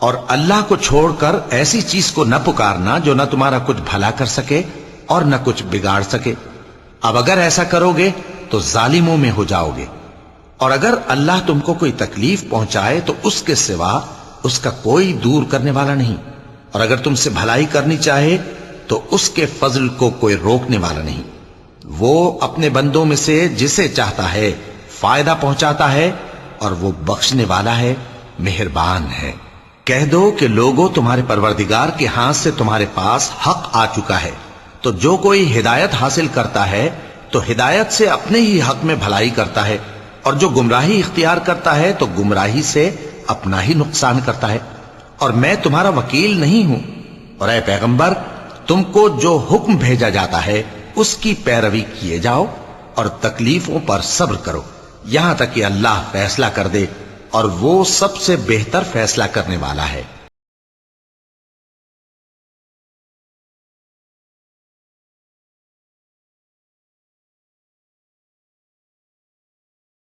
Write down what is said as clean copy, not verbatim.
اور اللہ کو چھوڑ کر ایسی چیز کو نہ پکارنا جو نہ تمہارا کچھ بھلا کر سکے اور نہ کچھ بگاڑ سکے. اب اگر ایسا کرو گے تو ظالموں میں ہو جاؤ گے. اور اگر اللہ تم کو کوئی تکلیف پہنچائے تو اس کے سوا اس کا کوئی دور کرنے والا نہیں. اور اگر تم سے بھلائی کرنی چاہے تو اس کے فضل کو کوئی روکنے والا نہیں. وہ اپنے بندوں میں سے جسے چاہتا ہے فائدہ پہنچاتا ہے اور وہ بخشنے والا ہے، مہربان ہے. کہہ دو کہ لوگوں، تمہارے پروردگار کے ہاتھ سے تمہارے پاس حق آ چکا ہے، تو جو کوئی ہدایت حاصل کرتا ہے تو ہدایت سے اپنے ہی حق میں بھلائی کرتا ہے، اور جو گمراہی اختیار کرتا ہے تو گمراہی سے اپنا ہی نقصان کرتا ہے. اور میں تمہارا وکیل نہیں ہوں. اور اے پیغمبر، تم کو جو حکم بھیجا جاتا ہے اس کی پیروی کیے جاؤ اور تکلیفوں پر صبر کرو یہاں تک کہ اللہ فیصلہ کر دے، اور وہ سب سے بہتر فیصلہ کرنے والا ہے.